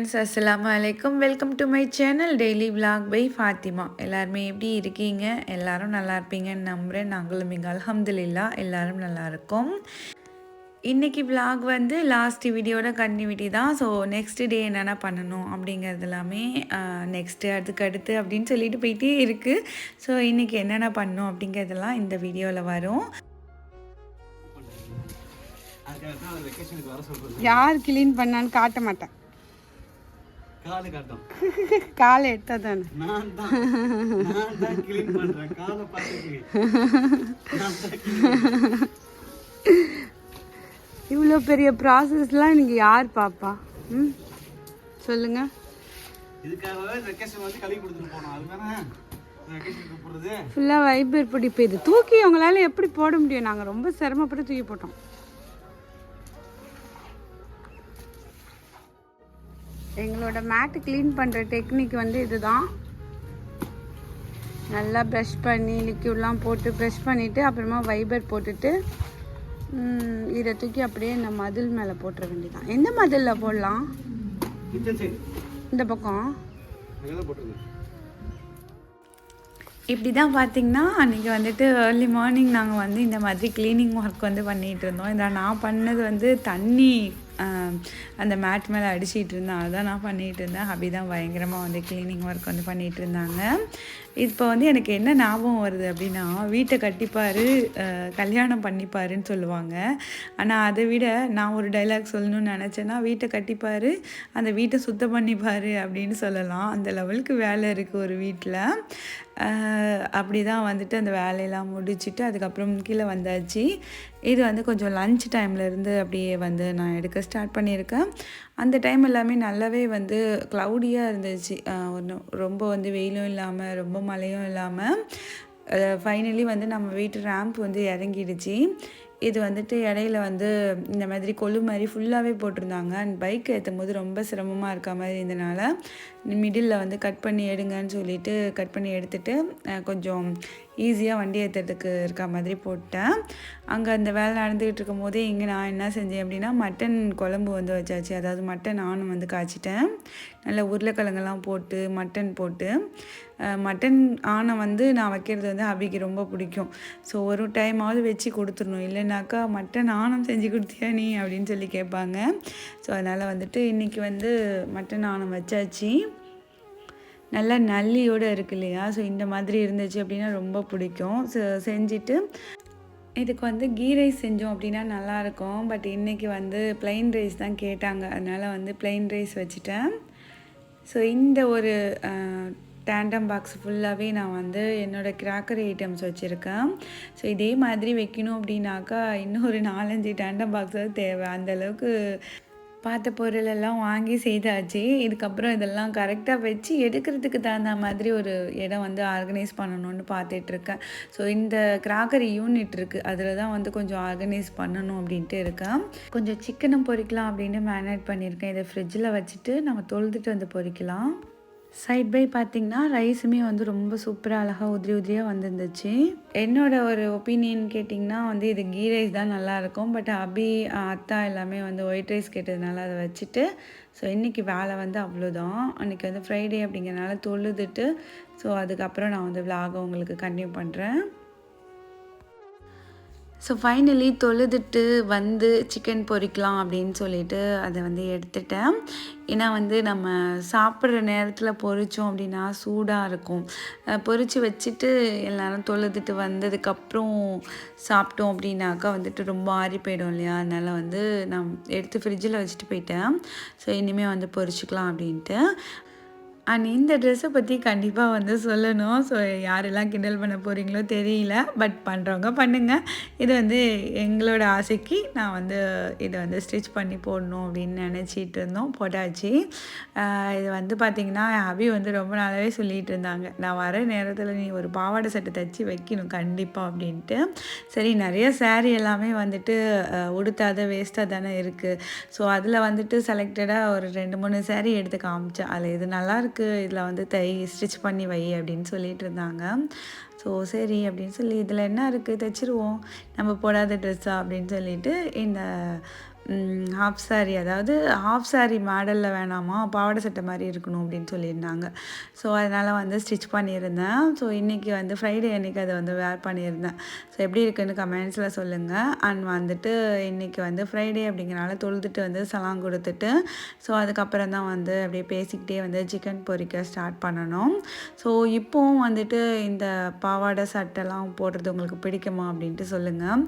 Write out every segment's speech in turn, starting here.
Friends, அஸ்ஸலாமு அலைக்கும். Welcome to my channel daily vlog by Fatima. எல்லாருமே எப்படி இருக்கீங்க? எல்லாரும் நல்லா இருப்பீங்கன்னு நம்புகிறேன். நாங்களும் இங்கே அல்ஹம்துலில்லாஹ் எல்லாரும் நல்லா இருக்கோம். இன்றைக்கி விலாக் வந்து லாஸ்ட் வீடியோட கன்டினியூட்டி தான். ஸோ நெக்ஸ்ட் டே என்னென்ன பண்ணணும் அப்படிங்கிறது எல்லாமே நெக்ஸ்ட்டு அதுக்கடுத்து அப்படின்னு சொல்லிட்டு போயிட்டே இருக்குது. ஸோ இன்றைக்கி என்னென்ன பண்ணணும் அப்படிங்கிறதெல்லாம் இந்த வீடியோவில் வரும். யார் கிளீன் பண்ணான்னு காட்ட மாட்டேன். காலை காட்டும். காலை எடுத்தா தானே நான் தான் க்ளீன் பண்றேன். காலை பார்த்துக்கு இவ்வளோ பெரிய ப்ராசஸ்லாம் நீங்கள் யார் பாப்பா? ம் சொல்லுங்க. இதுக்காகவே வெக்கேஷன் வந்து கழுவி கொடுத்துட்டு போனோம். அதுதானே வெக்கேஷன் கூப்பிடுறது. ஃபுல்லாக வைப்பர் பொடி போயிது. தூக்கி உங்களால் எப்படி போட முடியும்? நாங்கள் ரொம்ப சிரமப்பட்டு தூக்கி போட்டோம். எங்களோட மேட்டு க்ளீன் பண்ணுற டெக்னிக் வந்து இதுதான். நல்லா ப்ரஷ் பண்ணி லிக்யூட்லாம் போட்டு ப்ரஷ் பண்ணிவிட்டு அப்புறமா வைபர் போட்டுட்டு இதை தூக்கி அப்படியே இந்த மதில் மேலே போட்டுற வேண்டியதான். எந்த மதிலில் போடலாம்? இந்த பக்கம் இப்படி தான் பார்த்திங்கன்னா அன்றைக்கி வந்துட்டு ஏர்லி மார்னிங் நாங்கள் வந்து இந்த மாதிரி க்ளீனிங் ஒர்க் வந்து பண்ணிகிட்டு இருந்தோம். இதை நான் பண்ணது வந்து தண்ணி அந்த மேட் மேலே அடிச்சிட்டு இருந்தேன். அதுதான் நான் பண்ணிகிட்டு இருந்தேன். அப்படி தான் பயங்கரமாக வந்து க்ளீனிங் ஒர்க் வந்து பண்ணிகிட்டு இருந்தாங்க. இப்போ வந்து எனக்கு என்ன ஞாபகம் வருது அப்படின்னா, வீட்டை கட்டிப்பார் கல்யாணம் பண்ணிப்பாருன்னு சொல்லுவாங்க. ஆனால் அதை விட நான் ஒரு டைலாக் சொல்லணும்னு நினச்சேன்னா, வீட்டை கட்டிப்பார் அந்த வீட்டை சுத்தம் பண்ணிப்பார் அப்படின்னு சொல்லலாம். அந்த லெவலுக்கு வேலை இருக்குது ஒரு வீட்டில். அப்படி தான் வந்துட்டு அந்த வேலையெல்லாம் முடிச்சுட்டு அதுக்கப்புறம் கீழே வந்தாச்சு. இது வந்து கொஞ்சம் லன்ச் டைம்லேருந்து அப்படியே வந்து நான் எடுக்க ஸ்டார்ட் பண்ணியிருக்கேன். அந்த டைம் எல்லாமே நல்லாவே வந்து க்ளவுடியாக இருந்துச்சு. ரொம்ப வந்து வெயிலும் இல்லாமல் ரொம்ப மழையும் இல்லாமல் ஃபைனலி வந்து நம்ம வீட்டு ரேம்ப் வந்து இறங்கிடுச்சு. இது வந்துட்டு இடையில வந்து இந்த மாதிரி கொழு மாதிரி ஃபுல்லாகவே போட்டிருந்தாங்க. அண்ட் பைக் ஏற்றும் போது ரொம்ப சிரமமாக இருக்க மாதிரி இருந்தனால மிடில் வந்து கட் பண்ணி எடுங்கன்னு சொல்லிவிட்டு கட் பண்ணி எடுத்துகிட்டு கொஞ்சம் ஈஸியாக வண்டி ஏற்றுறதுக்கு இருக்க மாதிரி போட்டேன். அங்கே அந்த வேலை நடந்துக்கிட்டு இருக்கும் போதே இங்கே நான் என்ன செஞ்சேன் அப்படின்னா, மட்டன் குழம்பு வந்து வச்சாச்சு. அதாவது மட்டன் நானும் வந்து காய்ச்சிட்டேன். நல்லா உருளைக்கிழங்கெல்லாம் போட்டு மட்டன் போட்டு மட்டன் ஆனை வந்து நான் வைக்கிறது வந்து அபிக்கு ரொம்ப பிடிக்கும். ஸோ ஒரு டைமாவது வச்சு கொடுத்துடணும், இல்லைனாக்கா மட்டன் ஆனம் செஞ்சு கொடுத்தியா நீ அப்படின்னு சொல்லி கேட்பாங்க. ஸோ அதனால் வந்துட்டு இன்றைக்கி வந்து மட்டன் ஆனம் வச்சாச்சு. நல்லா நல்லியோடு இருக்கு இல்லையா? ஸோ இந்த மாதிரி இருந்துச்சு அப்படின்னா ரொம்ப பிடிக்கும். செஞ்சுட்டு இதுக்கு வந்து கீ ரைஸ் செஞ்சோம் அப்படின்னா நல்லாயிருக்கும். பட் இன்றைக்கி வந்து ப்ளைன் ரைஸ் தான் கேட்டாங்க. அதனால் வந்து ப்ளைன் ரைஸ் வச்சுட்டேன். ஸோ இந்த ஒரு டேண்டம் பாக்ஸ் ஃபுல்லாகவே நான் வந்து என்னோடய கிராக்கரி ஐட்டம்ஸ் வச்சுருக்கேன். ஸோ இதே மாதிரி வைக்கணும் அப்படின்னாக்கா இன்னும் ஒரு 4-5 டேண்டம் பாக்ஸாவது தேவை. அந்தளவுக்கு பார்த்த பொருளெல்லாம் வாங்கி செய்தாச்சு. இதுக்கப்புறம் இதெல்லாம் கரெக்டாக வச்சு எடுக்கிறதுக்கு தகுந்த மாதிரி ஒரு இடம் வந்து ஆர்கனைஸ் பண்ணணும்னு பார்த்துட்ருக்கேன். ஸோ இந்த கிராக்கரி யூனிட் இருக்குது, அதில் தான் வந்து கொஞ்சம் ஆர்கனைஸ் பண்ணணும் அப்படின்ட்டு இருக்கேன். கொஞ்சம் சிக்கனும் பொரிக்கலாம் அப்படின்னு மேரினேட் பண்ணியிருக்கேன். இதை ஃப்ரிட்ஜில் வச்சுட்டு நம்ம தொழுதுட்டு வந்து பொரிக்கலாம். சைட் பை பார்த்திங்கன்னா ரைஸுமே வந்து ரொம்ப சூப்பராக அழகாக உதிரியாக வந்துருந்துச்சு. என்னோட ஒரு ஒப்பீனியன் கேட்டிங்கன்னா வந்து இது கீ ரைஸ் தான் நல்லாயிருக்கும். பட் அபி அத்தா எல்லாமே வந்து ஒயிட் ரைஸ் கேட்டதுனால அதை வச்சுட்டு ஸோ இன்றைக்கி வேலை வந்து அவ்வளோதான். அன்றைக்கி வந்து ஃப்ரைடே அப்படிங்கிறனால தொழுதுட்டு ஸோ அதுக்கப்புறம் நான் வந்து விலாகை உங்களுக்கு கன்டினியூ பண்ணுறேன். ஸோ ஃபைனலி தொழுதுட்டு வந்து சிக்கன் பொரிக்கலாம் அப்படின்னு சொல்லிட்டு அதை வந்து எடுத்துட்டேன். ஏன்னா வந்து நம்ம சாப்பிட்ற நேரத்தில் பொரித்தோம் அப்படின்னா சூடாக இருக்கும். பொரித்து வச்சுட்டு எல்லோரும் தொழுதுட்டு வந்ததுக்கப்புறம் சாப்பிட்டோம் அப்படின்னாக்கா வந்துட்டு ரொம்ப ஆறி போயிடும் இல்லையா? அதனால் வந்து நான் எடுத்து ஃப்ரிட்ஜில் வச்சுட்டு போயிட்டேன். ஸோ இனிமேல் வந்து பொரிச்சிக்கலாம் அப்படின்ட்டு. அண்ட் இந்த ட்ரெஸ்ஸை பற்றி கண்டிப்பாக வந்து சொல்லணும். ஸோ யாரெல்லாம் கிண்டல் பண்ண போகிறீங்களோ தெரியல, பட் பண்ணுறவங்க பண்ணுங்கள். இது வந்து எங்களோட ஆசைக்கு நான் வந்து இதை வந்து ஸ்டிச் பண்ணி போடணும் அப்படின்னு நினச்சிட்டு இருந்தோம். போட்டாச்சு. இது வந்து பார்த்திங்கன்னா அபி வந்து ரொம்ப நாளாகவே சொல்லிகிட்டு இருந்தாங்க, நான் வர நேரத்தில் நீ ஒரு பாவாடை சட்டை தைச்சி வைக்கணும் கண்டிப்பாக அப்படின்ட்டு. சரி, நிறைய சாரீ எல்லாமே வந்துட்டு உடுத்தாத வேஸ்ட்டாக தானே இருக்குது. ஸோ அதில் வந்துட்டு செலக்டடாக ஒரு 2-3 சாரீ எடுத்து காமிச்சேன். அதில் இது நல்லாயிருக்கு, இதில் வந்து ஸ்டிச் பண்ணி வை அப்படின்னு சொல்லிட்டு இருந்தாங்க. ஸோ சரி அப்படின்னு சொல்லி இதில் என்ன இருக்குது தைச்சிருவோம், நம்ம போடாத ட்ரெஸ்ஸா அப்படின்னு சொல்லிட்டு இந்த ஹாஃப் சாரி, அதாவது ஹாஃப் சாரி மாடலில் வேணாமா, பாவாடை சட்டை மாதிரி இருக்கணும் அப்படின்னு சொல்லியிருந்தாங்க. ஸோ அதனால் வந்து ஸ்டிச் பண்ணியிருந்தேன். ஸோ இன்றைக்கி வந்து ஃப்ரைடே அன்றைக்கி அதை வந்து வேர் பண்ணியிருந்தேன். ஸோ எப்படி இருக்குன்னு கமெண்ட்ஸில் சொல்லுங்கள். அண்ட் வந்துட்டு இன்றைக்கி வந்து ஃப்ரைடே அப்படிங்கிறனால தொழுதுட்டு வந்து சலாம் கொடுத்துட்டு, ஸோ அதுக்கப்புறம் தான் வந்து அப்படியே பேசிக்கிட்டே வந்து சிக்கன் பொரிக்க ஸ்டார்ட் பண்ணணும். ஸோ இப்போவும் வந்துட்டு இந்த பாவாடை சட்டைலாம் போடுறது உங்களுக்கு பிடிக்குமா அப்படின்ட்டு சொல்லுங்கள்.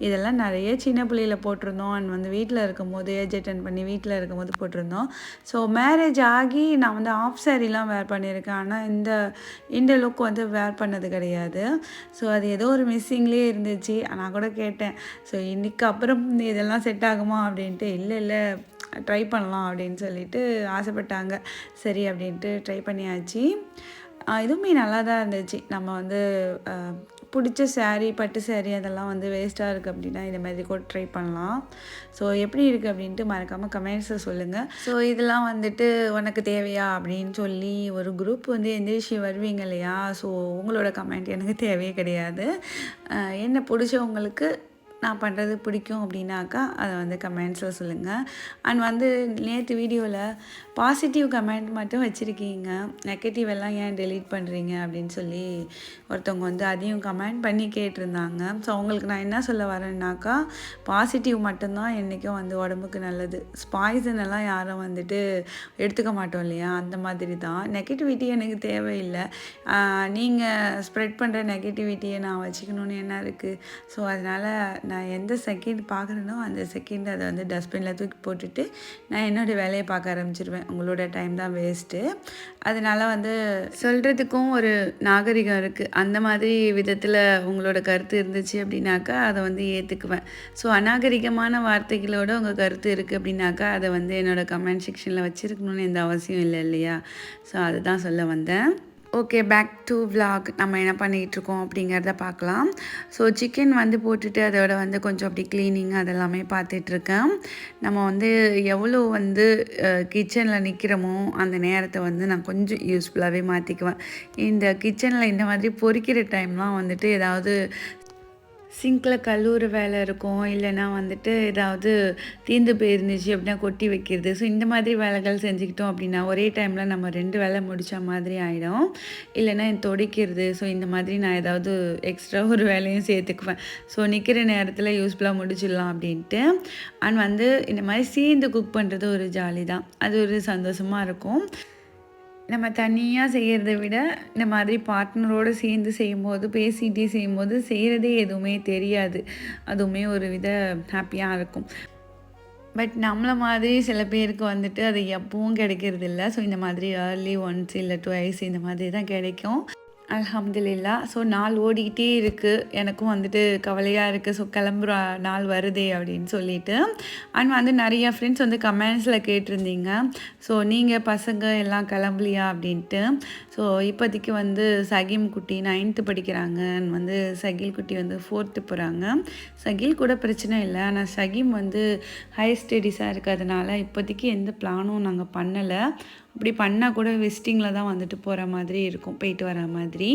இதெல்லாம் நிறைய சின்ன பிள்ளையில் போட்டிருந்தோம். அண்ட் வந்து வீட்டில் இருக்கும்போது ஏஜ் அட்டன் பண்ணி வீட்டில் இருக்கும்போது போட்டிருந்தோம். ஸோ மேரேஜ் ஆகி நான் வந்து ஆஃப் சாரீலாம் வேர் பண்ணியிருக்கேன். ஆனால் இந்த லுக் வந்து வேர் பண்ணது கிடையாது. ஸோ அது ஏதோ ஒரு மிஸ்ஸிங்லேயே இருந்துச்சு. நான் கூட கேட்டேன், ஸோ இன்றைக்கு அப்புறம் இதெல்லாம் செட் ஆகுமா அப்படின்ட்டு. இல்லை ட்ரை பண்ணலாம் அப்படின்னு சொல்லிட்டு ஆசைப்பட்டாங்க. சரி அப்படின்ட்டு ட்ரை பண்ணியாச்சு. இதுவுமே நல்லா தான் இருந்துச்சு. நம்ம வந்து பிடிச்ச சாரீ, பட்டு சாரீ அதெல்லாம் வந்து வேஸ்ட்டாக இருக்குது அப்படின்னா இந்த மாதிரி கூட ட்ரை பண்ணலாம். ஸோ எப்படி இருக்குது அப்படின்ட்டு மறக்காமல் கமெண்ட்ஸில் சொல்லுங்கள். ஸோ இதெல்லாம் வந்துட்டு உனக்கு தேவையா அப்படின்னு சொல்லி ஒரு குரூப் வந்து எந்திரிச்சு வருவீங்க இல்லையா? ஸோ உங்களோட கமெண்ட் எனக்கு தேவையே கிடையாது. என்ன பிடிச்சவங்களுக்கு நான் பண்ணுறது பிடிக்கும் அப்படின்னாக்கா அதை வந்து கமெண்ட்ஸில் சொல்லுங்கள். அண்ட் வந்து நேற்று வீடியோவில் பாசிட்டிவ் கமெண்ட் மட்டும் வச்சுருக்கீங்க, நெகட்டிவ் எல்லாம் ஏன் டெலீட் பண்ணுறீங்க அப்படின்னு சொல்லி ஒருத்தவங்க வந்து அதையும் கமெண்ட் பண்ணி கேட்டிருந்தாங்க. ஸோ அவங்களுக்கு நான் என்ன சொல்ல வரேன்னாக்கா, பாசிட்டிவ் மட்டும்தான் என்றைக்கும் வந்து உடம்புக்கு நல்லது. பாய்சன் எல்லாம் யாரும் வந்துட்டு எடுத்துக்க மாட்டோம் இல்லையா? அந்த மாதிரி தான். நெகட்டிவிட்டி எனக்கு தேவையில்லை. நீங்கள் ஸ்ப்ரெட் பண்ணுற நெகட்டிவிட்டியை நான் வச்சுக்கணுன்னு என்ன இருக்குது? ஸோ அதனால் நான் எந்த செகண்ட் பார்க்குறேனோ அந்த செகண்ட் அதை வந்து டஸ்ட்பினில் தூக்கி போட்டுட்டு நான் என்னோடய வேலையை பார்க்க ஆரம்பிச்சிருவேன். உங்களோட டைம் தான் வேஸ்ட்டு. அதனால் வந்து சொல்கிறதுக்கும் ஒரு நாகரிகம் இருக்குது. அந்த மாதிரி விதத்தில் உங்களோட கருத்து இருந்துச்சு அப்படின்னாக்கா அதை வந்து ஏற்றுக்குவேன். ஸோ அநாகரிகமான வார்த்தைகளோட உங்கள் கருத்து இருக்குது அப்படின்னாக்கா அதை வந்து என்னோடய கமெண்ட் செக்ஷனில் வச்சுருக்கணும்னு எந்த அவசியம் இல்லை இல்லையா? ஸோ அதுதான் சொல்ல வந்தேன். Okay, back to vlog. நம்ம என்ன பண்ணிகிட்ருக்கோம் அப்படிங்கிறத பார்க்கலாம். ஸோ சிக்கன் வந்து போட்டுட்டு அதோட வந்து கொஞ்சம் அப்படி க்ளீனிங் அதெல்லாமே பார்த்துட்ருக்கேன். நம்ம வந்து எவ்வளோ வந்து கிச்சனில் நிற்கிறோமோ அந்த நேரத்தை வந்து நான் கொஞ்சம் யூஸ்ஃபுல்லாகவே மாற்றிக்குவேன். இந்த கிச்சனில் இந்த மாதிரி பொரிக்கிற டைம்லாம் வந்துட்டு ஏதாவது சிங்கில் கழுவுற வேலை இருக்கும், இல்லைனா வந்துட்டு ஏதாவது தீர்ந்து போயிருந்துச்சு அப்படின்னா கொட்டி வைக்கிறது. ஸோ இந்த மாதிரி வேலைகள் செஞ்சுக்கிட்டோம் அப்படின்னா ஒரே டைமில் நம்ம 2 வேலை முடித்த மாதிரி ஆகிடும். இல்லைனா துடைக்கிறது. ஸோ இந்த மாதிரி நான் ஏதாவது எக்ஸ்ட்ரா ஒரு வேலையும் சேர்த்துக்குவேன். ஸோ நிற்கிற நேரத்தில் யூஸ்ஃபுல்லாக முடிச்சிடலாம் அப்படின்ட்டு. அண்ட் வந்து இந்த மாதிரி சேர்ந்து குக் பண்ணுறது ஒரு ஜாலி தான். அது ஒரு சந்தோஷமாக இருக்கும். நம்ம தனியாக செய்கிறத விட இந்த மாதிரி பார்ட்னரோடு சேர்ந்து செய்யும்போது, பேசிகிட்டே செய்யும்போது செய்கிறதே எதுவுமே தெரியாது. அதுவுமே ஒரு வித ஹாப்பியாக இருக்கும். பட் நம்மளை மாதிரி சில பேருக்கு வந்துட்டு அது எப்பவும் கிடைக்கிறதில்ல. ஸோ இந்த மாதிரி ஏர்லி ஒன்ஸ் இல்லை ட்வைஸ் இந்த மாதிரி தான் கிடைக்கும். அல்ஹம்துலில்லாஹ். ஸோ நாள் ஓடிக்கிட்டே இருக்குது. எனக்கும் வந்துட்டு கவலையாக இருக்குது. ஸோ கிளம்புற நாள் வருதே அப்படின்னு சொல்லிட்டு. அண்ட் வந்து நிறையா ஃப்ரெண்ட்ஸ் வந்து கமெண்ட்ஸில் கேட்டிருந்தீங்க, ஸோ நீங்கள் பசங்க எல்லாம் கிளம்பலையா அப்படின்ட்டு. ஸோ இப்போதைக்கு வந்து சகீம் குட்டி 9th படிக்கிறாங்க. அண்ட் வந்து சகில் குட்டி வந்து 4th போகிறாங்க. சகில் கூட பிரச்சனை இல்லை. ஆனால் சகீம் வந்து ஹையர் ஸ்டடீஸாக இருக்கிறதுனால இப்போதைக்கு எந்த பிளானும் நாங்கள் பண்ணலை. அப்படி பண்ணால் கூட விசிட்டிங்கில் தான் வந்துட்டு போகிற மாதிரி இருக்கும், போயிட்டு வர மாதிரி.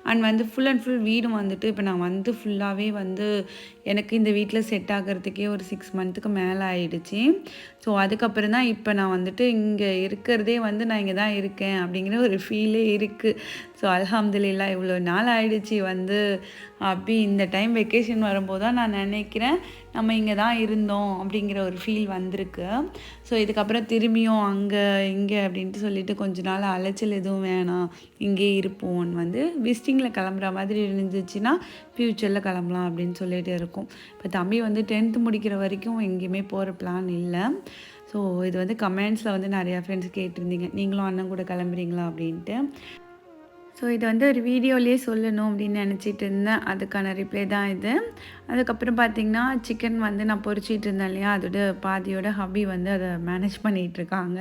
அண்ட் வந்து ஃபுல் அண்ட் ஃபுல் வீடும் வந்துட்டு இப்போ நான் வந்து ஃபுல்லாகவே வந்து எனக்கு இந்த வீட்டில் செட் ஆகிறதுக்கே ஒரு 6 மந்த்துக்கு மேலே ஆகிடுச்சு. ஸோ அதுக்கப்புறம் தான் இப்போ நான் வந்துட்டு இங்கே இருக்கிறதே வந்து நான் இங்கே தான் இருக்கேன் அப்படிங்கிற ஒரு ஃபீலே இருக்குது. ஸோ அல்ஹம்துலில்லாஹ் இவ்வளோ நாள் ஆகிடுச்சி வந்து. அப்படி இந்த டைம் வெக்கேஷன் வரும்போது தான் நான் நினைக்கிறேன் நம்ம இங்கே தான் இருந்தோம் அப்படிங்கிற ஒரு ஃபீல் வந்திருக்கு. ஸோ இதுக்கப்புறம் திரும்பியும் அங்கே இங்கே அப்படின்ட்டு சொல்லிட்டு கொஞ்ச நாள் அலைச்சல் எதுவும் வேணாம், இங்கே இருப்போம். வந்து விசிட்டிங்கில் கிளம்புற மாதிரி இருந்துச்சுன்னா ஃப்யூச்சரில் கிளம்பலாம் அப்படின்னு சொல்லிட்டு இருக்கும். இப்போ தம்பி வந்து 10th முடிக்கிற வரைக்கும் எங்கேயுமே போகிற பிளான் இல்லை. ஸோ இது வந்து கமெண்ட்ஸில் வந்து நிறையா ஃப்ரெண்ட்ஸ் கேட்டிருந்தீங்க, நீங்களும் அண்ணன் கூட கிளம்புறீங்களா அப்படின்ட்டு. ஸோ இது வந்து ஒரு வீடியோலேயே சொல்லணும் அப்படின்னு நினச்சிட்டு இருந்தேன். அதுக்கான ரிப்ளை தான் இது. அதுக்கப்புறம் பார்த்திங்கன்னா சிக்கன் வந்து நான் பொரிச்சிட்டு இருந்தேன் இல்லையா, அதோட பாதியோட ஹபி வந்து அதை மேனேஜ் பண்ணிகிட்ருக்காங்க.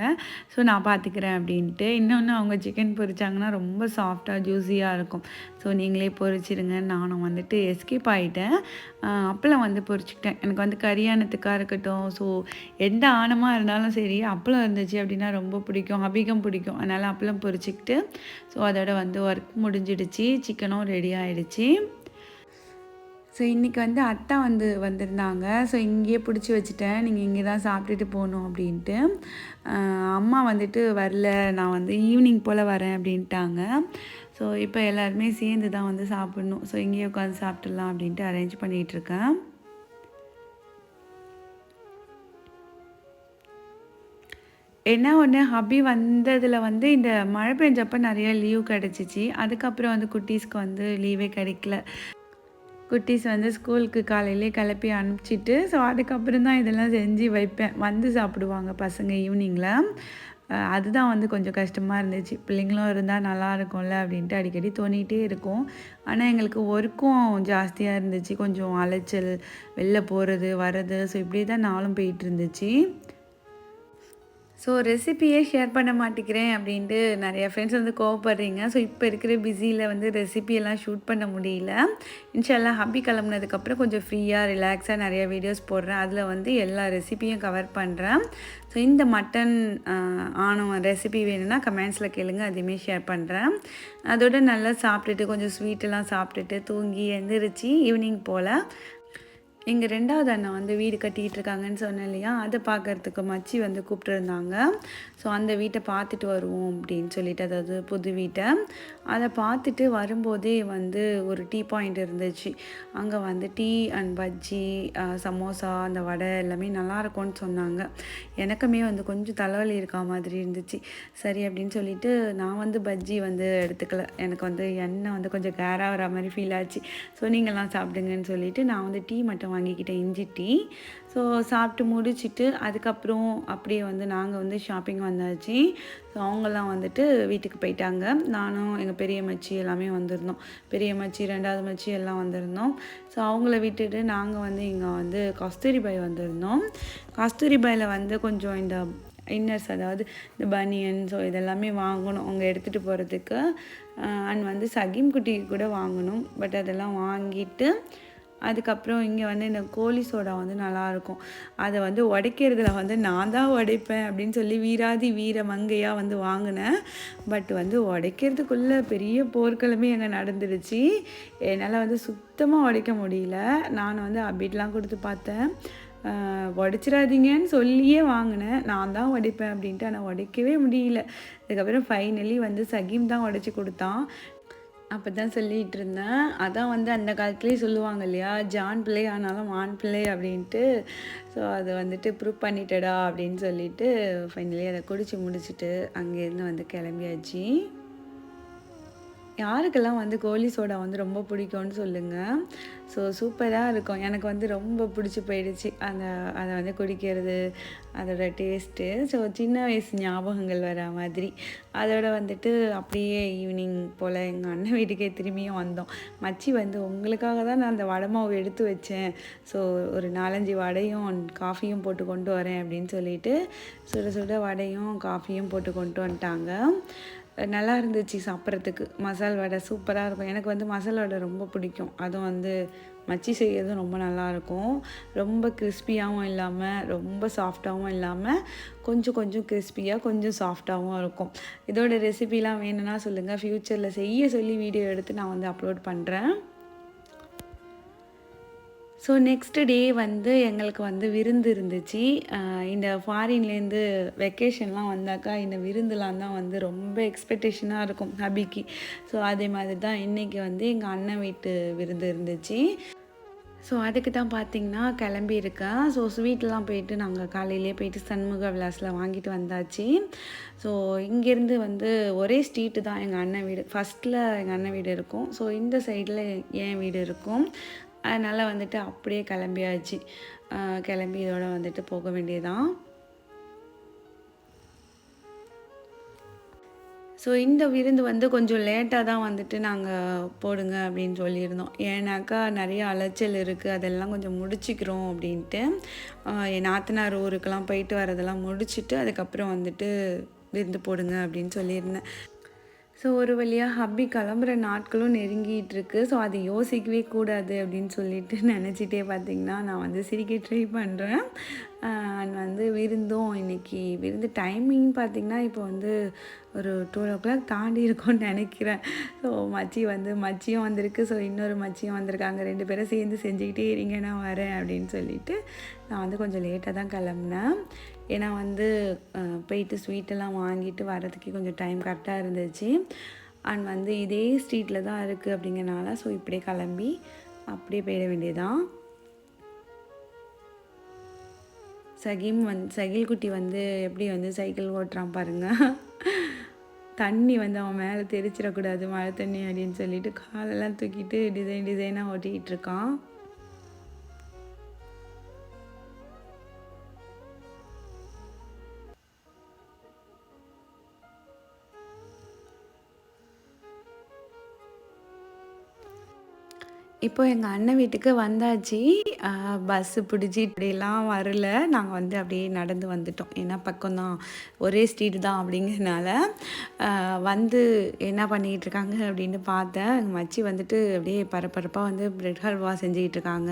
ஸோ நான் பார்த்துக்கிறேன் அப்படின்ட்டு. இன்னொன்று அவங்க சிக்கன் பொரிச்சாங்கன்னா ரொம்ப சாஃப்டாக ஜூஸியாக இருக்கும். ஸோ நீங்களே பொரிச்சிடுங்க. நானும் வந்துட்டு எஸ்கேப் ஆகிட்டேன். அப்பளம் வந்து பொரிச்சுக்கிட்டேன். எனக்கு வந்து கரியானத்துக்காக இருக்கட்டும், ஸோ எந்த ஆணமாக இருந்தாலும் சரி அப்பளம் இருந்துச்சு அப்படின்னா ரொம்ப பிடிக்கும், ஹபிகம் பிடிக்கும். அதனால் அப்பளம் பொரிச்சிக்கிட்டு ஸோ அதோட வந்து ஒர்க் முடிஞ்சிடுச்சு. சிக்கனும் ரெடி ஆகிடுச்சு. ஸோ இன்றைக்கி வந்து அத்தை வந்திருந்தாங்க. ஸோ இங்கேயே பிடிச்சி வச்சுட்டேன், நீங்கள் இங்கே தான் சாப்பிட்டுட்டு போகணும் அப்படின்ட்டு. அம்மா வரல, நான் ஈவினிங் போல் வரேன் அப்படின்ட்டாங்க. ஸோ இப்போ எல்லாருமே சேர்ந்து தான் சாப்பிட்ணும். ஸோ இங்கேயே உட்காந்து சாப்பிட்றலாம் அப்படின்ட்டு அரேஞ்ச் பண்ணிகிட்ருக்கேன். என்ன ஒன்று, ஹப்பி வந்ததில் இந்த மழை பெஞ்சப்போ நிறைய லீவ் கிடச்சிச்சு. அதுக்கப்புறம் குட்டீஸ்க்கு லீவே கிடைக்கல. குட்டீஸ் ஸ்கூலுக்கு காலையிலே கிளப்பி அனுப்பிச்சிட்டு, ஸோ அதுக்கப்புறம் தான் இதெல்லாம் செஞ்சு வைப்பேன். சாப்பிடுவாங்க பசங்க ஈவினிங்கில். அதுதான் கொஞ்சம் கஷ்டமாக இருந்துச்சு. பிள்ளைங்களும் இருந்தால் நல்லா இருக்கும்ல அப்படின்ட்டு அடிக்கடி தோணிகிட்டே இருக்கும். ஆனால் எங்களுக்கு ஒர்க்கும் ஜாஸ்தியாக இருந்துச்சு. கொஞ்சம் அலைச்சல், வெளில போகிறது வர்றது, ஸோ இப்படி தான் நாளும் போயிட்டு இருந்துச்சு. ஸோ ரெசிப்பியே ஷேர் பண்ண மாட்டேங்கிறேன் அப்படின்ட்டு நிறையா ஃப்ரெண்ட்ஸ் கோவப்படுறீங்க. ஸோ இப்போ இருக்கிற பிஸியில் ரெசிபியெல்லாம் ஷூட் பண்ண முடியல. இன்ஷால்லாம் ஹப்பி கிளம்புனதுக்கப்புறம் கொஞ்சம் ஃப்ரீயாக ரிலாக்ஸாக நிறையா வீடியோஸ் போடுறேன். அதில் எல்லா ரெசிப்பியும் கவர் பண்ணுறேன். ஸோ இந்த மட்டன் ஆணவம் ரெசிபி வேணும்னா கமெண்ட்ஸில் கேளுங்க, அதையுமே ஷேர் பண்ணுறேன். அதோட நல்லா சாப்பிட்டுட்டு கொஞ்சம் ஸ்வீட்டெல்லாம் சாப்பிட்டுட்டு தூங்கி எழுந்திரிச்சு ஈவினிங் போல் எங்கள் 2வது அண்ணன் வீடு கட்டிகிட்டு இருக்காங்கன்னு சொன்னேன் இல்லையா, அதை பார்க்குறதுக்கு மச்சி கூப்பிட்டுருந்தாங்க. ஸோ அந்த வீட்டை பார்த்துட்டு வருவோம் அப்படின்னு சொல்லிட்டு, அதாவது புது வீட்டை அதை பார்த்துட்டு வரும்போதே ஒரு டீ பாயிண்ட் இருந்துச்சு. அங்கே டீ அண்ட் பஜ்ஜி, சமோசா, அந்த வடை எல்லாமே நல்லாயிருக்கும்னு சொன்னாங்க. எனக்குமே கொஞ்சம் தலைவலி இருக்கா மாதிரி இருந்துச்சு. சரி அப்படின்னு சொல்லிட்டு நான் பஜ்ஜி எடுத்துக்கல. எனக்கு எண்ணெய் கொஞ்சம் கேராக வர மாதிரி ஃபீல் ஆச்சு. ஸோ நீங்கள்லாம் சாப்பிடுங்கன்னு சொல்லிட்டு நான் டீ மட்டும் வாங்கிக்கிட்டேன், இஞ்சி டீ. ஸோ சாப்பிட்டு முடிச்சுட்டு அதுக்கப்புறம் அப்படியே நாங்கள் ஷாப்பிங் வந்தாச்சு. ஸோ அவங்கெல்லாம் வீட்டுக்கு போயிட்டாங்க. நானும் எங்கள் பெரிய மச்சி எல்லாமே வந்திருந்தோம். பெரிய மச்சி, 2வது மச்சி எல்லாம் வந்திருந்தோம். ஸோ அவங்கள விட்டுட்டு நாங்கள் இங்கே கஸ்தூரிபாய் வந்திருந்தோம். கஸ்தூரிபாயில் கொஞ்சம் இந்த இன்னர்ஸ், அதாவது இந்த பனியன், ஸோ இதெல்லாமே வாங்கணும் அவங்க எடுத்துகிட்டு போகிறதுக்கு. அண்ட் சகீம் குட்டிக்கு கூட வாங்கணும். பட் அதெல்லாம் வாங்கிட்டு அதுக்கப்புறம் இங்கே இந்த கோழி சோடா நல்லாயிருக்கும். அதை உடைக்கிறதுல நான் தான் உடைப்பேன் அப்படின்னு சொல்லி வீராதி வீர மங்கையாக வாங்கினேன். பட் உடைக்கிறதுக்குள்ளே பெரிய போர்க்களமே அங்கே நடந்துடுச்சு. என்னால் சுத்தமாக உடைக்க முடியல. நான் அப்டேட்லாம் கொடுத்து பார்த்தேன், உடைச்சிடாதீங்கன்னு சொல்லியே வாங்கினேன். நான் தான் உடைப்பேன் அப்படின்ட்டு, ஆனால் உடைக்கவே முடியல. அதுக்கப்புறம் ஃபைனலி சகீம் தான் உடைச்சி கொடுத்தான். அப்போ தான் சொல்லிகிட்டு இருந்தேன், அதான் அந்த காலத்துலேயே சொல்லுவாங்க இல்லையா, ஜான் பிள்ளை ஆனாலும் ஆண் பிள்ளை அப்படின்ட்டு. ஸோ அதை ப்ரூவ் பண்ணிட்டடா அப்படின்னு சொல்லிட்டு ஃபைனலி அதை குடிச்சு முடிச்சுட்டு அங்கேருந்து கிளம்பியாச்சு. யாருக்கெல்லாம் கோழி சோடா ரொம்ப பிடிக்கும்னு சொல்லுங்கள். ஸோ சூப்பராக இருக்கும். எனக்கு ரொம்ப பிடிச்சி போயிடுச்சு அதை குடிக்கிறது, அதோட டேஸ்ட்டு. ஸோ சின்ன வயசு ஞாபகங்கள் வர மாதிரி. அதோட அப்படியே ஈவினிங் போல் எங்கள் அண்ணன் வீட்டுக்கே திரும்பியும் வந்தோம். மச்சி உங்களுக்காக தான் நான் அந்த வடை மாவு எடுத்து வச்சேன், ஸோ ஒரு 4-5 வடையும் காஃபியும் போட்டு கொண்டு வரேன் அப்படின்னு சொல்லிட்டு சுட சுட வடையும் காஃபியும் போட்டு கொண்டு வந்துட்டாங்க. நல்லா இருந்துச்சு சாப்பிட்றதுக்கு. மசால் வடை சூப்பராக இருக்கும். எனக்கு மசால் வடை ரொம்ப பிடிக்கும். அதுவும் மச்சி செய்யறதும் ரொம்ப நல்லாயிருக்கும். ரொம்ப கிறிஸ்பியாகவும் இல்லாமல் ரொம்ப சாஃப்டாகவும் இல்லாமல் கொஞ்சம் கொஞ்சம் கிறிஸ்பியாக கொஞ்சம் சாஃப்டாகவும் இருக்கும். இதோட ரெசிபிலாம் வேணும்னா சொல்லுங்கள், ஃப்யூச்சரில் செய்ய சொல்லி வீடியோ எடுத்து நான் அப்லோட் பண்ணுறேன். ஸோ நெக்ஸ்ட் டே எங்களுக்கு விருந்து இருந்துச்சு. இந்த ஃபாரின்லேருந்து வெக்கேஷன்லாம் வந்தாக்கா இந்த விருந்துலாம் தான் ரொம்ப எக்ஸ்பெக்டேஷனாக இருக்கும் ஹபிக்கு. ஸோ அதே மாதிரி தான் இன்றைக்கி எங்கள் அண்ணன் வீட்டு விருந்து இருந்துச்சு. ஸோ அதுக்கு தான் பார்த்திங்கன்னா கிளம்பியிருக்கேன். ஸோ ஸ்வீட்லாம் போயிட்டு நாங்கள் காலையிலே போயிட்டு சண்முக விலாஸில் வாங்கிட்டு வந்தாச்சு. ஸோ இங்கேருந்து ஒரே ஸ்ட்ரீட்டு தான் எங்கள் அண்ணன் வீடு. ஃபஸ்ட்டில் எங்கள் அண்ணன் வீடு இருக்கும், ஸோ இந்த சைடில் என் வீடு இருக்கும். அதனால் அப்படியே கிளம்பியாச்சு. கிளம்பி இதோட போக வேண்டியதான். ஸோ இந்த விருந்து கொஞ்சம் லேட்டாக தான் நாங்கள் போடுங்க அப்படின்னு சொல்லியிருந்தோம். ஏன்னாக்கா நிறைய அலைச்சல் இருக்குது, அதெல்லாம் கொஞ்சம் முடிச்சிக்கிறோம் அப்படின்ட்டு. என் நாத்தனார் ஊருக்கெல்லாம் போயிட்டு வரதெல்லாம் முடிச்சுட்டு அதுக்கப்புறம் விருந்து போடுங்க அப்படின்னு சொல்லியிருந்தேன். ஸோ ஒரு வழியாக ஹப்பி கிளம்புற நாட்களும் நெருங்கிட்டுருக்கு. ஸோ அதை யோசிக்கவே கூடாது அப்படின்னு சொல்லிட்டு நினச்சிட்டே பார்த்திங்கன்னா நான் சிரிக்க ட்ரை பண்ணுறேன். அண்ட் வந்து விருந்தும் இன்றைக்கி விருந்து டைமிங் பார்த்திங்கன்னா இப்போ வந்து ஒரு 12 தாண்டி இருக்கும்னு நினைக்கிறேன். ஸோ மச்சியும் வந்திருக்கு. ஸோ இன்னொரு மச்சியும் வந்திருக்காங்க. 2 பேரும் சேர்ந்து செஞ்சுக்கிட்டே இருங்க நான் வரேன் அப்படின்னு சொல்லிட்டு நான் வந்து கொஞ்சம் லேட்டாக தான் கிளம்புனேன். ஏன்னா வந்து போயிட்டு ஸ்வீட்டெல்லாம் வாங்கிட்டு வரதுக்கே கொஞ்சம் டைம் கரெக்டாக இருந்துச்சு. அண்ட் வந்து இதே ஸ்ட்ரீட்டில் தான் இருக்குது அப்படிங்கிறனால ஸோ இப்படியே கிளம்பி அப்படியே போயிட வேண்டியதான். சகில் குட்டி வந்து எப்படி வந்து சைக்கிள் ஓட்டுறான் பாருங்கள். தண்ணி வந்து அவன் மேலே தெரிச்சிடக்கூடாது மழை தண்ணி அப்படின்னு சொல்லிட்டு காலெல்லாம் தூக்கிட்டு டிசைனாக ஓட்டிக்கிட்டு இருக்கான். இப்போ எங்கள் அண்ணன் வீட்டுக்கு வந்தாச்சு. பஸ்ஸு பிடிச்சி இப்படிலாம் வரல. நாங்கள் வந்து அப்படியே நடந்து வந்துட்டோம். ஏன்னா பக்கம்தான், ஒரே ஸ்ட்ரீட் தான் அப்படிங்கிறதுனால வந்து என்ன பண்ணிக்கிட்டு இருக்காங்க அப்படின்னு பார்த்தேன். எங்கள் மச்சி வந்துட்டு அப்படியே பரபரப்பாக வந்து ப்ரெட் ஹல்வா செஞ்சுக்கிட்டு இருக்காங்க.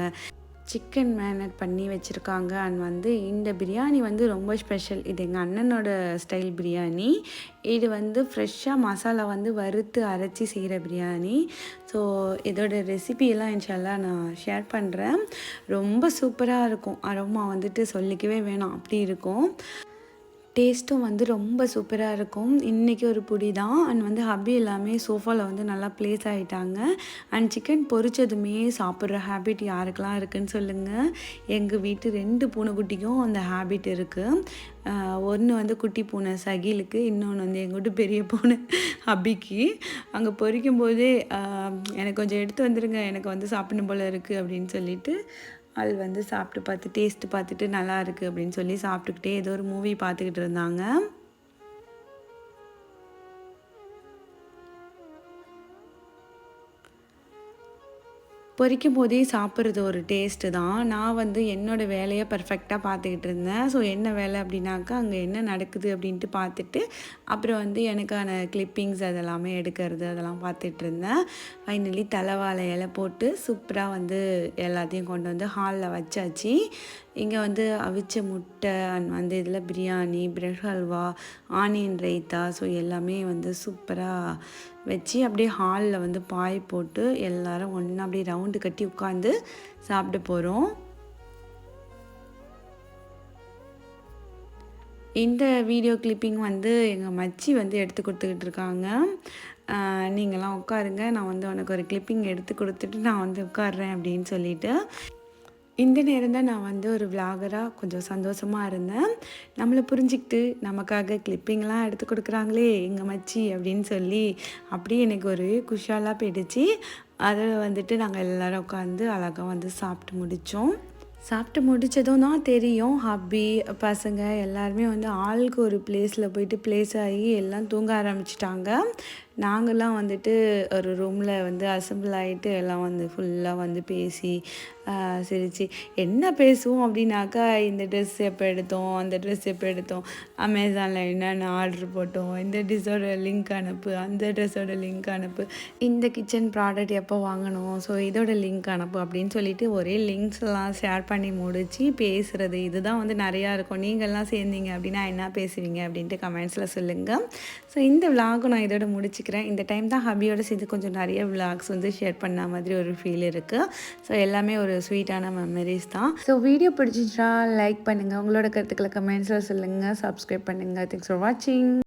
சிக்கன் மேரினேட் பண்ணி வச்சுருக்காங்க. அண்ட் வந்து இந்த பிரியாணி வந்து ரொம்ப ஸ்பெஷல். இது எங்கள் அண்ணனோட ஸ்டைல் பிரியாணி. இது வந்து ஃப்ரெஷ்ஷாக மசாலா வந்து வறுத்து அரைச்சி செய்கிற பிரியாணி. ஸோ இதோட ரெசிபியெல்லாம் இன்ஷால்லா நான் ஷேர் பண்ணுறேன். ரொம்ப சூப்பராக இருக்கும். அரோமா வந்துட்டு சொல்லிக்கவே வேணாம், அப்படி இருக்கும். டேஸ்ட்டும் வந்து ரொம்ப சூப்பராக இருக்கும். இன்றைக்கி ஒரு புடி தான். அண்ட் வந்து ஹப்பி எல்லாமே சோஃபாவில் வந்து நல்லா ப்ளேஸ் ஆகிட்டாங்க. அண்ட் சிக்கன் பொரிச்சதுமே சாப்பிட்ற ஹேபிட் யாருக்கெல்லாம் இருக்குதுன்னு சொல்லுங்கள். எங்கள் வீட்டு 2 பூனைக்குட்டிக்கும் அந்த ஹேபிட் இருக்குது. ஒன்று வந்து குட்டி பூனை சகிலுக்கு, இன்னொன்று வந்து எங்கள் வீட்டு பெரிய பூனை ஹப்பிக்கு. அங்கே பொரிக்கும்போதே எனக்கு கொஞ்சம் எடுத்து வந்துடுங்க, எனக்கு வந்து சாப்பிடணும் போல் இருக்குது அப்படின்னு சொல்லிட்டு அது வந்து சாப்பிட்டு பார்த்து டேஸ்ட்டு பார்த்துட்டு நல்லா இருக்குது அப்படின்னு சொல்லி சாப்பிட்டுக்கிட்டே ஏதோ ஒரு மூவி பார்த்துக்கிட்டு இருந்தாங்க. பொரிக்கும் போதே சாப்பிட்றது ஒரு டேஸ்ட்டு தான். நான் வந்து என்னோடய வேலையை பர்ஃபெக்டாக பார்த்துக்கிட்டு இருந்தேன். ஸோ என்ன வேலை அப்படின்னாக்கா அங்கே என்ன நடக்குது அப்படின்ட்டு பார்த்துட்டு அப்புறம் வந்து எனக்கான கிளிப்பிங்ஸ் அதெல்லாமே எடுக்கிறது அதெல்லாம் பார்த்துட்டு இருந்தேன். ஃபைனலி தலைவாழை இலை போட்டு சூப்பராக வந்து எல்லாத்தையும் கொண்டு வந்து ஹாலில் வச்சாச்சு. இங்கே வந்து அவிச்ச முட்டை அண்ட் வந்து இதில் biryani, bread halwa, onion raita, so எல்லாமே வந்து சூப்பராக வச்சு அப்படியே ஹாலில் வந்து பாய் போட்டு எல்லோரும் ஒன்றா அப்படியே ரவுண்டு கட்டி உட்காந்து சாப்பிட போகிறோம். இந்த வீடியோ கிளிப்பிங் வந்து எங்கள் மச்சி வந்து எடுத்து கொடுத்துக்கிட்டு இருக்காங்க. நீங்களாம் உட்காருங்க, நான் வந்து உனக்கு ஒரு கிளிப்பிங் எடுத்து கொடுத்துட்டு நான் வந்து உட்காடுறேன் அப்படின்னு சொல்லிட்டு இந்த நேரம் தான் நான் வந்து ஒரு விளாகராக கொஞ்சம் சந்தோஷமாக இருந்தேன். நம்மளை புரிஞ்சிக்கிட்டு நமக்காக கிளிப்பிங்லாம் எடுத்து கொடுக்குறாங்களே எங்கள் மச்சி அப்படின்னு சொல்லி அப்படியே எனக்கு ஒரு குஷாலாக போயிடுச்சு. அதில் வந்துட்டு நாங்கள் எல்லோரும் உட்காந்து அழகாக வந்து சாப்பிட்டு முடித்தோம். சாப்பிட்டு முடித்ததும் தான் தெரியும், ஹப்பி பசங்க எல்லாருமே வந்து ஆளுக்கு ஒரு பிளேஸில் போயிட்டு ப்ளேஸ் ஆகி எல்லாம் தூங்க ஆரம்பிச்சிட்டாங்க. நாங்கள்லாம் வந்துட்டு ஒரு ரூமில் வந்து அசம்பிள் ஆகிட்டு எல்லாம் வந்து ஃபுல்லாக வந்து பேசி சிரித்து என்ன பேசுவோம் அப்படின்னாக்கா, இந்த ட்ரெஸ் எப்போ எடுத்தோம், அந்த ட்ரெஸ் எப்போ எடுத்தோம், அமேசானில் என்னென்ன ஆர்டர் போட்டோம், இந்த ட்ரெஸ்ஸோட லிங்க் அனுப்பு, அந்த ட்ரெஸ்ஸோட லிங்க் அனுப்பு, இந்த கிச்சன் ப்ராடக்ட் எப்போ வாங்கணும், ஸோ இதோட லிங்க் அனுப்பு அப்படின்னு சொல்லிட்டு ஒரே லிங்க்ஸ்லாம் ஷேர் பண்ணி முடித்து பேசுகிறது இதுதான் வந்து நிறையா இருக்கும். நீங்கள்லாம் சேர்ந்தீங்க அப்படின்னா என்ன பேசுவீங்க அப்படின்ட்டு கமெண்ட்ஸில் சொல்லுங்கள். ஸோ இந்த விலாகும் நான் இதோட முடிச்சுக்கிறேன். இந்த டைம் தான் ஹபியோட சேர்ந்து கொஞ்சம் நிறைய விலாக்ஸ் வந்து ஷேர் பண்ண மாதிரி ஒரு ஃபீல் இருக்குது. ஸோ எல்லாமே ஒரு ஸ்வீட்டான மெமரிஸ் தான். ஸோ வீடியோ பிடிச்சிச்சா லைக் பண்ணுங்கள், உங்களோட கருத்துக்களை கமெண்ட்ஸில் சொல்லுங்கள், சப்ஸ்கிரைப் பண்ணுங்கள். தேங்க்ஸ் ஃபார் வாட்சிங்.